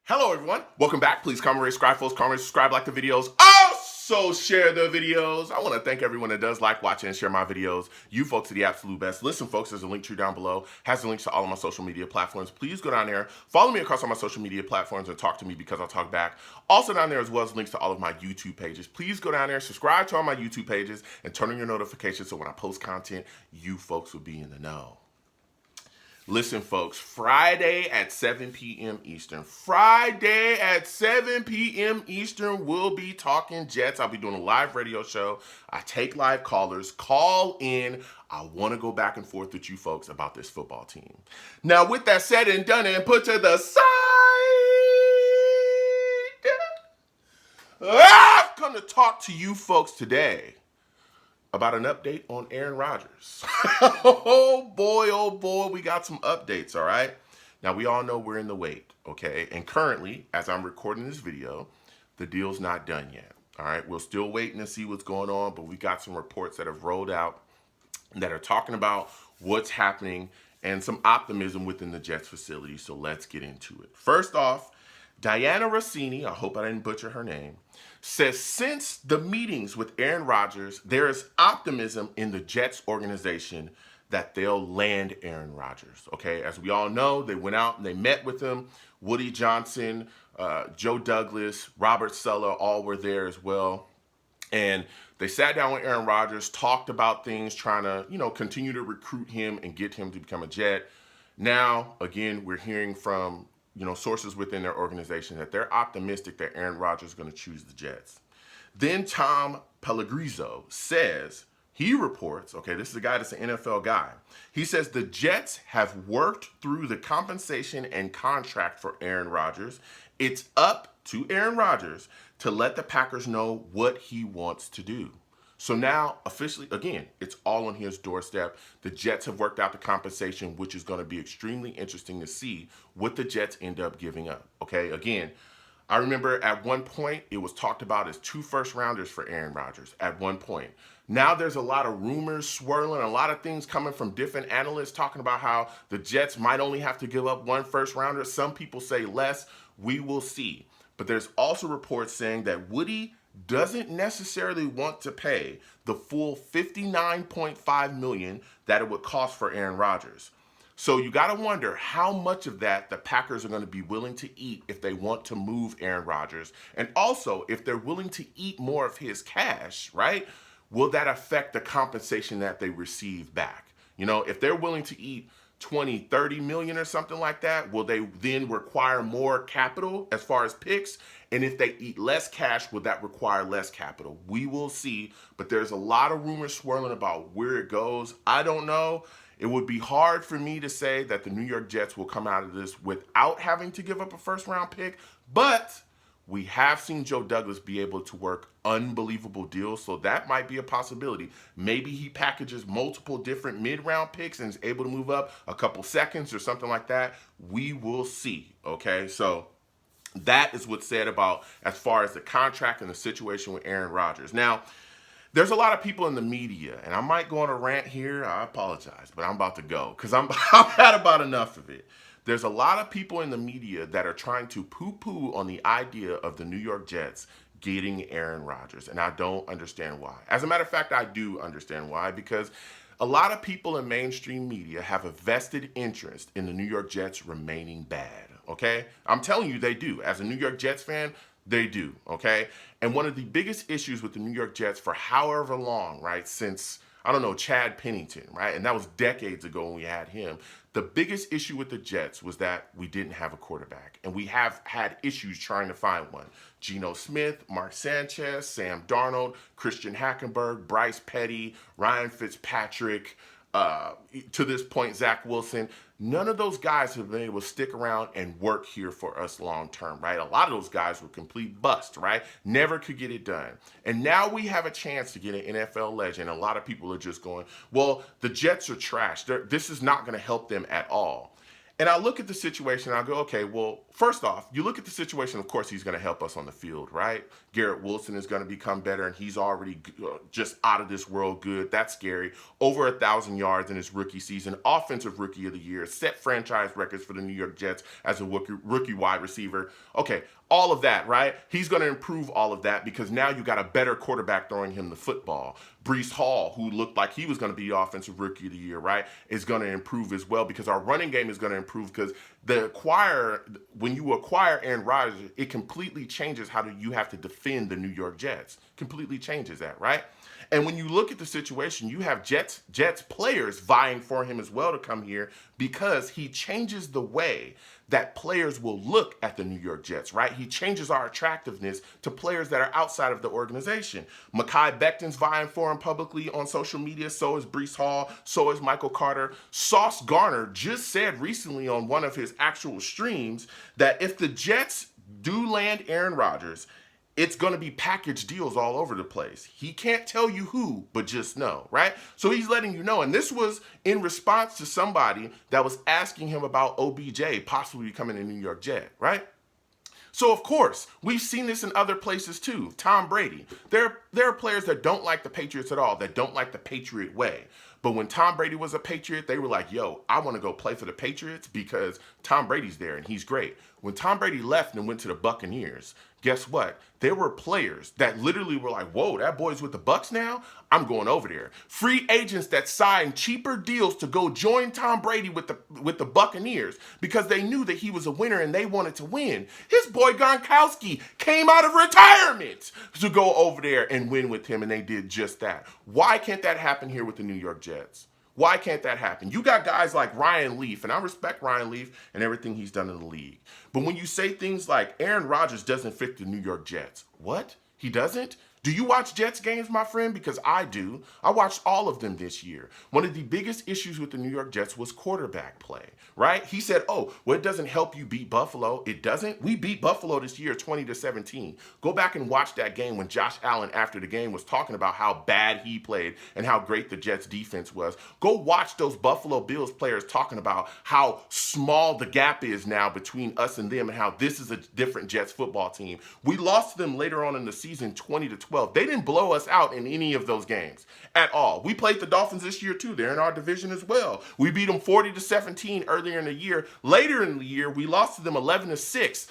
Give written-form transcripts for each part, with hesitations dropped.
Hello everyone, welcome back. Please comment, rate, subscribe, folks. Comment, subscribe, like the videos. Also share the videos. I want to thank everyone that does like, watch, and share my videos. You folks are the absolute best. Listen folks, there's a link tree down below. Has the links to all of my social media platforms. Please go down there, follow me across all my social media platforms and talk to me because I'll talk back. Also down there as well as links to all of my YouTube pages. Please go down there, subscribe to all my YouTube pages, and turn on your notifications so when I post content, you folks will be in the know. Listen, folks, Friday at 7 p.m. Eastern. Friday at 7 p.m. Eastern, we'll be talking Jets. I'll be doing a live radio show. I take live callers. Call in. I want to go back and forth with you folks about this football team. Now, with that said and done and put to the side, I've come to talk to you folks today about an update on Aaron Rodgers. Oh boy, we got some updates, all right? Now, we all know we're in the wait, okay? And currently, as I'm recording this video, the deal's not done yet, all right? We're still waiting to see what's going on, but we got some reports that have rolled out that are talking about what's happening and some optimism within the Jets facility, so let's get into it. First off, Diana Rossini, I hope I didn't butcher her name, says since the meetings with Aaron Rodgers, there is optimism in the Jets organization that they'll land Aaron Rodgers. Okay, as we all know, they went out and they met with him. Woody Johnson, Joe Douglas, Robert Sala, all were there as well. And they sat down with Aaron Rodgers, talked about things, trying to, continue to recruit him and get him to become a Jet. Now, again, we're hearing from sources within their organization that they're optimistic that Aaron Rodgers is going to choose the Jets. Then Tom Pellegrino says, he reports, okay, this is a guy that's an NFL guy. He says the Jets have worked through the compensation and contract for Aaron Rodgers. It's up to Aaron Rodgers to let the Packers know what he wants to do. So now, officially, again, it's all on his doorstep. The Jets have worked out the compensation, which is going to be extremely interesting to see what the Jets end up giving up. Okay, again, I remember at one point it was talked about as 2 first-rounders for Aaron Rodgers at one point. Now there's a lot of rumors swirling, a lot of things coming from different analysts talking about how the Jets might only have to give up 1 first-rounder. Some people say less. We will see. But there's also reports saying that Woody doesn't necessarily want to pay the full $59.5 million that it would cost for Aaron Rodgers. So you got to wonder how much of that the Packers are going to be willing to eat if they want to move Aaron Rodgers. And also, if they're willing to eat more of his cash, right, will that affect the compensation that they receive back? If they're willing to eat 20, 30 million or something like that, will they then require more capital as far as picks? And if they eat less cash, will that require less capital? We will see, but there's a lot of rumors swirling about where it goes. I don't know. It would be hard for me to say that the New York Jets will come out of this without having to give up a first-round pick, but we have seen Joe Douglas be able to work unbelievable deals, so that might be a possibility. Maybe he packages multiple different mid-round picks and is able to move up a couple seconds or something like that. We will see, okay? So that is what's said about as far as the contract and the situation with Aaron Rodgers. Now, there's a lot of people in the media, and I might go on a rant here. I apologize, but I'm about to go because I've had about enough of it. There's a lot of people in the media that are trying to poo-poo on the idea of the New York Jets getting Aaron Rodgers, and I don't understand why. As a matter of fact, I do understand why, because a lot of people in mainstream media have a vested interest in the New York Jets remaining bad, okay? I'm telling you they do. As a New York Jets fan, they do, okay? And one of the biggest issues with the New York Jets for however long, right, since, I don't know, Chad Pennington, right? And that was decades ago when we had him. The biggest issue with the Jets was that we didn't have a quarterback. And we have had issues trying to find one. Geno Smith, Mark Sanchez, Sam Darnold, Christian Hackenberg, Bryce Petty, Ryan Fitzpatrick, to this point, Zach Wilson. None of those guys have been able to stick around and work here for us long term, right? A lot of those guys were complete bust, right? Never could get it done. And now we have a chance to get an NFL legend. A lot of people are just going, well, the Jets are trash. This is not going to help them at all. And I look at the situation and I go, okay, well, first off, you look at the situation, of course, he's going to help us on the field, right? Garrett Wilson is going to become better, and he's already just out of this world good. That's scary. Over 1,000 yards in his rookie season, offensive rookie of the year, set franchise records for the New York Jets as a rookie wide receiver. Okay, all of that, right? He's going to improve all of that because now you got a better quarterback throwing him the football. Breece Hall, who looked like he was going to be offensive rookie of the year, right, is going to improve as well because our running game is going to improve because when you acquire Aaron Rodgers, it completely changes how you have to defend the New York Jets. Completely changes that, right? And when you look at the situation, you have Jets players vying for him as well to come here because he changes the way that players will look at the New York Jets, right? He changes our attractiveness to players that are outside of the organization. Mekhi Becton's vying for him publicly on social media. So is Breece Hall. So is Michael Carter. Sauce Gardner just said recently on one of his actual streams that if the Jets do land Aaron Rodgers, it's going to be package deals all over the place. He can't tell you who, but just know, right? So he's letting you know. And this was in response to somebody that was asking him about OBJ possibly becoming a New York Jet, right? So, of course, we've seen this in other places too. Tom Brady. There are players that don't like the Patriots at all, that don't like the Patriot way. But when Tom Brady was a Patriot, they were like, yo, I want to go play for the Patriots because Tom Brady's there and he's great. When Tom Brady left and went to the Buccaneers, guess what? There were players that literally were like, whoa, that boy's with the Bucs now? I'm going over there. Free agents that signed cheaper deals to go join Tom Brady with the Buccaneers because they knew that he was a winner and they wanted to win. His boy Gronkowski came out of retirement to go over there and win with him, and they did just that. Why can't that happen here with the New York Jets? Why can't that happen? You got guys like Ryan Leaf, and I respect Ryan Leaf and everything he's done in the league. But when you say things like Aaron Rodgers doesn't fit the New York Jets, what? He doesn't? Do you watch Jets games, my friend? Because I do. I watched all of them this year. One of the biggest issues with the New York Jets was quarterback play, right? He said, oh, well, it doesn't help you beat Buffalo. It doesn't? We beat Buffalo this year 20-17. Go back and watch that game when Josh Allen, after the game, was talking about how bad he played and how great the Jets defense was. Go watch those Buffalo Bills players talking about how small the gap is now between us and them and how this is a different Jets football team. We lost to them later on in the season 20-12. They didn't blow us out in any of those games at all. We played the Dolphins this year too. They're in our division as well. We beat them 40-17 earlier in the year. Later in the year, we lost to them 11-6.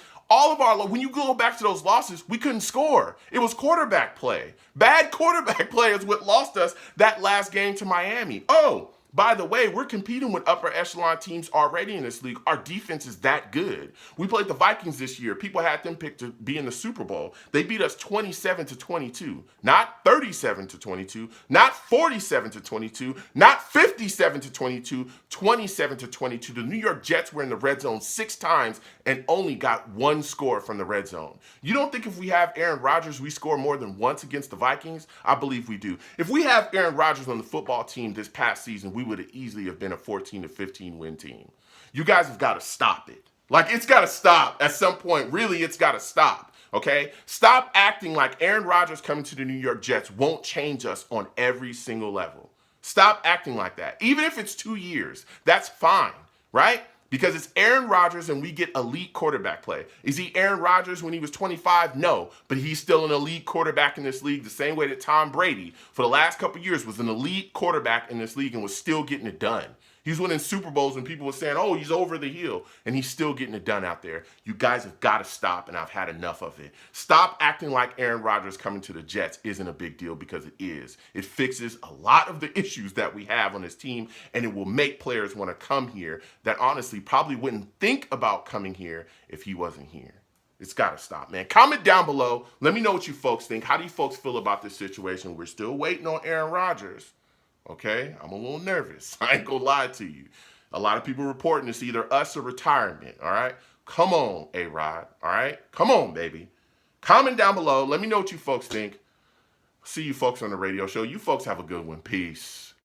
When you go back to those losses, we couldn't score. It was quarterback play. Bad quarterback play is what lost us that last game to Miami. Oh, by the way, we're competing with upper echelon teams already in this league. Our defense is that good. We played the Vikings this year. People had them picked to be in the Super Bowl. They beat us 27-22, not 37-22, not 47-22, not 57-22, 27-22. The New York Jets were in the red zone 6 times and only got 1 score from the red zone. You don't think if we have Aaron Rodgers, we score more than once against the Vikings? I believe we do. If we have Aaron Rodgers on the football team this past season, we would have easily have been a 14-15 win team. You guys have got to stop it. Like, it's got to stop at some point. Really, it's got to stop, okay? Stop acting like Aaron Rodgers coming to the New York Jets won't change us on every single level. Stop acting like that. Even if it's 2 years, that's fine, right? Because it's Aaron Rodgers and we get elite quarterback play. Is he Aaron Rodgers when he was 25? No, but he's still an elite quarterback in this league the same way that Tom Brady for the last couple of years was an elite quarterback in this league and was still getting it done. He's winning Super Bowls and people were saying, oh, he's over the hill, and he's still getting it done out there. You guys have got to stop, and I've had enough of it. Stop acting like Aaron Rodgers coming to the Jets isn't a big deal, because it is. It fixes a lot of the issues that we have on this team, and it will make players want to come here that honestly probably wouldn't think about coming here if he wasn't here. It's got to stop, man. Comment down below. Let me know what you folks think. How do you folks feel about this situation? We're still waiting on Aaron Rodgers. Okay, I'm a little nervous. I ain't gonna lie to you. A lot of people reporting it's either us or retirement, all right? Come on, A-Rod, all right? Come on, baby. Comment down below. Let me know what you folks think. See you folks on the radio show. You folks have a good one. Peace.